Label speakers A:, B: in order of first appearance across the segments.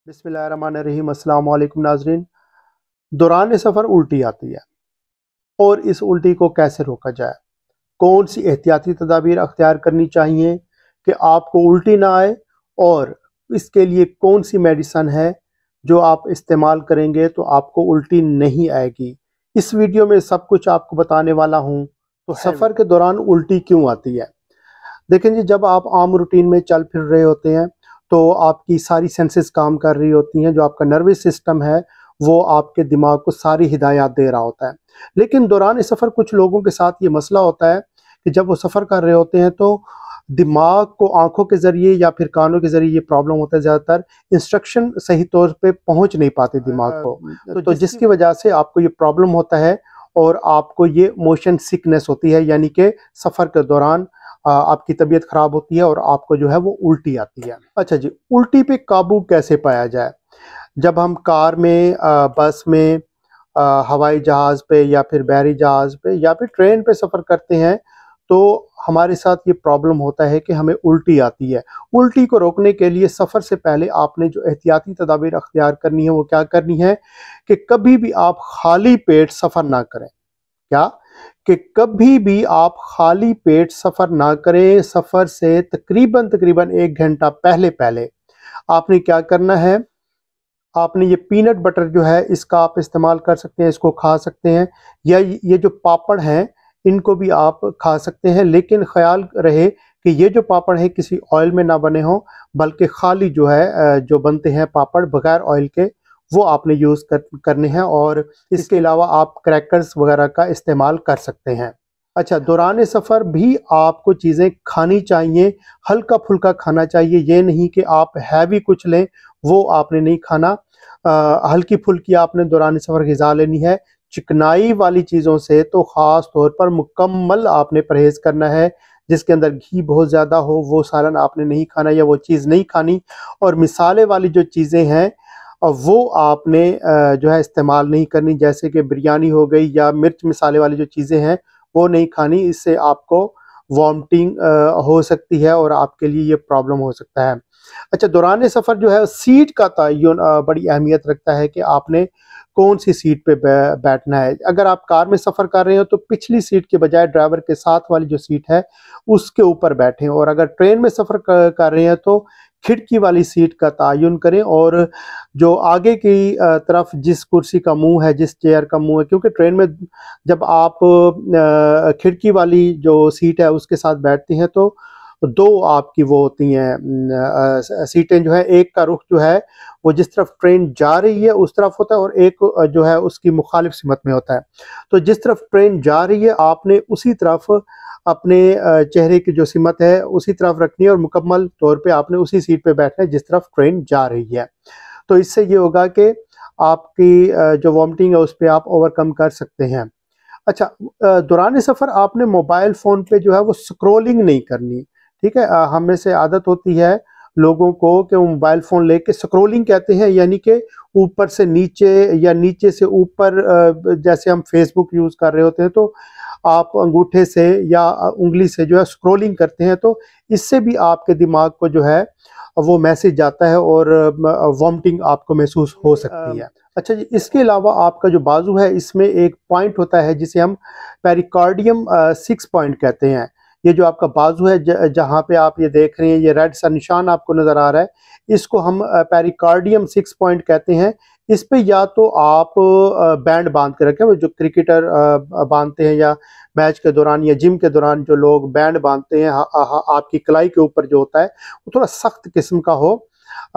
A: बिस्मिल्लाहिर्रहमानिर्रहीम। अस्सलाम वालेकुम नाज़रीन। दौरान सफ़र उल्टी आती है और इस उल्टी को कैसे रोका जाए, कौन सी एहतियाती तदाबीर अख्तियार करनी चाहिए कि आपको उल्टी ना आए, और इसके लिए कौन सी मेडिसन है जो आप इस्तेमाल करेंगे तो आपको उल्टी नहीं आएगी। इस वीडियो में सब कुछ आपको बताने वाला हूँ। तो सफ़र के दौरान उल्टी क्यों आती है? देखें जी, जब आप आम रूटीन में चल फिर रहे होते हैं तो आपकी सारी सेंसेस काम कर रही होती हैं। जो आपका नर्वस सिस्टम है वो आपके दिमाग को सारी हिदायत दे रहा होता है। लेकिन दौरान सफ़र कुछ लोगों के साथ ये मसला होता है कि जब वो सफ़र कर रहे होते हैं तो दिमाग को आंखों के ज़रिए या फिर कानों के ज़रिए ये प्रॉब्लम होता है, ज़्यादातर इंस्ट्रक्शन सही तौर पे पहुंच नहीं पाते दिमाग को, तो जिसकी वजह से आपको ये प्रॉब्लम होता है और आपको ये मोशन सिकनेस होती है, यानी कि सफ़र के दौरान आपकी तबीयत ख़राब होती है और आपको जो है वो उल्टी आती है। अच्छा जी, उल्टी पे काबू कैसे पाया जाए? जब हम कार में, बस में, हवाई जहाज़ पे या फिर बहरी जहाज़ पे या फिर ट्रेन पे सफ़र करते हैं तो हमारे साथ ये प्रॉब्लम होता है कि हमें उल्टी आती है। उल्टी को रोकने के लिए सफ़र से पहले आपने जो एहतियाती तदाबीर अख्तियार करनी है वो क्या करनी है कि कभी भी आप खाली पेट सफ़र ना करें। क्या कि कभी भी आप खाली पेट सफ़र ना करें। सफ़र से तकरीबन 1 घंटा पहले पहले आपने क्या करना है, आपने ये पीनट बटर जो है इसका आप इस्तेमाल कर सकते हैं, इसको खा सकते हैं, या ये जो पापड़ हैं इनको भी आप खा सकते हैं। लेकिन ख्याल रहे कि ये जो पापड़ है किसी ऑयल में ना बने हों, बल्कि खाली जो है जो बनते हैं पापड़ बगैर ऑयल के, वो आपने यूज़ करने हैं। और इसके अलावा आप क्रैकर्स वगैरह का इस्तेमाल कर सकते हैं। अच्छा, दौरान सफ़र भी आपको चीज़ें खानी चाहिए, हल्का फुल्का खाना चाहिए। ये नहीं कि आप हैवी कुछ लें, वो आपने नहीं खाना। हल्की फुल्की आपने दौरान सफ़र ग़िज़ा लेनी है। चिकनाई वाली चीज़ों से तो ख़ास तौर पर मुकम्मल आपने परहेज़ करना है। जिसके अंदर घी बहुत ज़्यादा हो वो सालन आपने नहीं खाना या वो चीज़ नहीं खानी। और मिसाले वाली जो चीज़ें हैं वो आपने जो है इस्तेमाल नहीं करनी, जैसे कि बिरयानी हो गई या मिर्च मसाले वाली जो चीज़ें हैं वो नहीं खानी। इससे आपको वॉमिटिंग हो सकती है और आपके लिए ये प्रॉब्लम हो सकता है। अच्छा, दौरान सफ़र जो है सीट का तयन बड़ी अहमियत रखता है कि आपने कौन सी सीट पे बैठना है। अगर आप कार में सफ़र कर रहे हो तो पिछली सीट के बजाय ड्राइवर के साथ वाली जो सीट है उसके ऊपर बैठें, और अगर ट्रेन में सफ़र कर रहे हैं तो खिड़की वाली सीट का तयन करें। और जो आगे की तरफ जिस कुर्सी का मुंह है, जिस चेयर का मुंह है, क्योंकि ट्रेन में जब आप खिड़की वाली जो सीट है उसके साथ बैठते हैं तो दो आपकी वो होती हैं सीटें, जो है एक का रुख जो है वो जिस तरफ ट्रेन जा रही है उस तरफ होता है और एक जो है उसकी मुखालिफ सिमत में होता है। तो जिस तरफ ट्रेन जा रही है आपने उसी तरफ अपने चेहरे की जो सिमत है उसी तरफ रखनी है और मुकम्मल तौर पे आपने उसी सीट पे बैठना है जिस तरफ ट्रेन जा रही है। तो इससे ये होगा कि आपकी जो वॉमिटिंग है उस पर आप ओवरकम कर सकते हैं। अच्छा, दौरान सफ़र आपने मोबाइल फ़ोन पे जो है वो स्क्रॉलिंग नहीं करनी, ठीक है। हमें से आदत होती है लोगों को कि वो मोबाइल फ़ोन लेके स्क्रॉलिंग कहते हैं, यानी कि ऊपर से नीचे या नीचे से ऊपर। जैसे हम फेसबुक यूज़ कर रहे होते हैं तो आप अंगूठे से या उंगली से जो है स्क्रॉलिंग करते हैं, तो इससे भी आपके दिमाग को जो है वो मैसेज जाता है और वॉमिटिंग आपको महसूस हो सकती है। अच्छा जी, इसके अलावा आपका जो बाजू है इसमें एक पॉइंट होता है जिसे हम पेरिकार्डियम 6 पॉइंट कहते हैं। ये जो आपका बाजू है जहाँ पे आप ये देख रहे हैं, ये रेड सा निशान आपको नज़र आ रहा है, इसको हम पेरिकार्डियम 6 पॉइंट कहते हैं। इस पे या तो आप बैंड बांध के रखें, वो जो क्रिकेटर बांधते हैं, या मैच के दौरान या जिम के दौरान जो लोग बैंड बांधते हैं आपकी कलाई के ऊपर जो होता है वो थोड़ा सख्त किस्म का हो,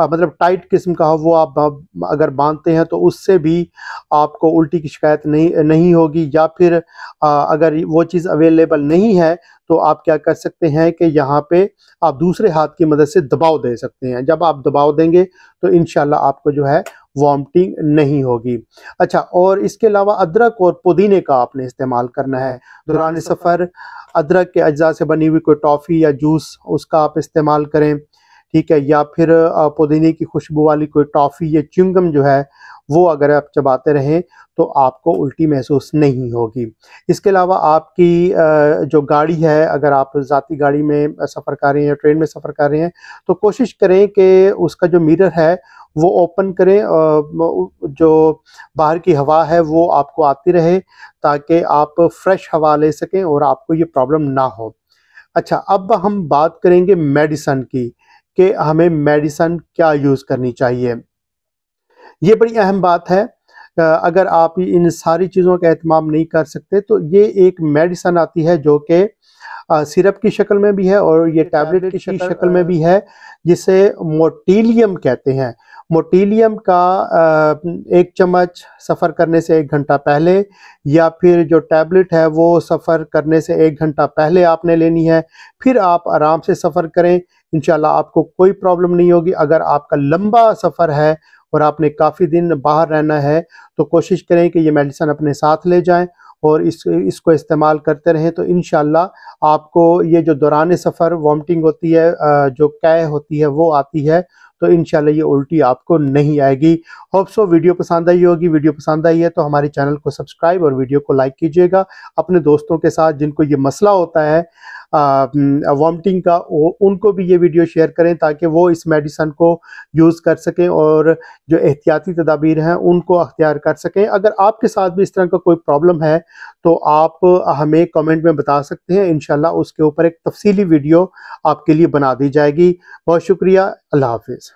A: मतलब टाइट किस्म का हो, वो आप अगर बांधते हैं तो उससे भी आपको उल्टी की शिकायत नहीं होगी। या फिर अगर वो चीज़ अवेलेबल नहीं है तो आप क्या कर सकते हैं कि यहाँ पे आप दूसरे हाथ की मदद से दबाव दे सकते हैं। जब आप दबाव देंगे तो इंशाल्लाह आपको जो है वॉमिटिंग नहीं होगी। अच्छा, और इसके अलावा अदरक और पुदीने का आपने इस्तेमाल करना है दौरान सफ़र। अदरक के अज्जा से बनी हुई कोई टॉफ़ी या जूस उसका आप इस्तेमाल करें, ठीक है, या फिर पुदीने की खुशबू वाली कोई टॉफ़ी या च्युइंगम जो है वो अगर आप चबाते रहें तो आपको उल्टी महसूस नहीं होगी। इसके अलावा आपकी जो गाड़ी है, अगर आप ज़ाती गाड़ी में सफ़र कर रहे हैं या ट्रेन में सफ़र कर रहे हैं तो कोशिश करें कि उसका जो मिरर है वो ओपन करें, जो बाहर की हवा है वो आपको आती रहे ताकि आप फ्रेश हवा ले सकें और आपको ये प्रॉब्लम ना हो। अच्छा, अब हम बात करेंगे मेडिसिन की कि हमें मेडिसिन क्या यूज़ करनी चाहिए। ये बड़ी अहम बात है। अगर आप इन सारी चीज़ों का एहतमाम नहीं कर सकते तो ये एक मेडिसिन आती है जो कि सिरप की शक्ल में भी है और ये टैबलेट की शक्ल में भी है, जिसे मोटिलियम कहते हैं। मोटिलियम का 1 चम्मच सफ़र करने से 1 घंटा पहले, या फिर जो टैबलेट है वो सफ़र करने से 1 घंटा पहले आपने लेनी है। फिर आप आराम से सफ़र करें, इंशाल्लाह आपको कोई प्रॉब्लम नहीं होगी। अगर आपका लंबा सफ़र है और आपने काफ़ी दिन बाहर रहना है तो कोशिश करें कि ये मेडिसिन अपने साथ ले जाएं और इसको इस्तेमाल करते रहें, तो इंशाल्लाह आपको ये जो दौरान सफ़र वॉमिटिंग होती है, जो कै होती है वो आती है, तो इंशाल्लाह ये उल्टी आपको नहीं आएगी। होप सो वीडियो पसंद आई होगी। वीडियो पसंद आई है तो हमारे चैनल को सब्सक्राइब और वीडियो को लाइक कीजिएगा। अपने दोस्तों के साथ जिनको ये मसला होता है वॉमिटिंग का, उनको भी ये वीडियो शेयर करें ताकि वो इस मेडिसिन को यूज़ कर सकें और जो एहतियाती तदाबीर हैं उनको अख्तियार कर सकें। अगर आपके साथ भी इस तरह का कोई प्रॉब्लम है तो आप हमें कमेंट में बता सकते हैं, इंशाल्लाह उसके ऊपर एक तफसीली वीडियो आपके लिए बना दी जाएगी। बहुत शुक्रिया, अल्लाह हाफिज़।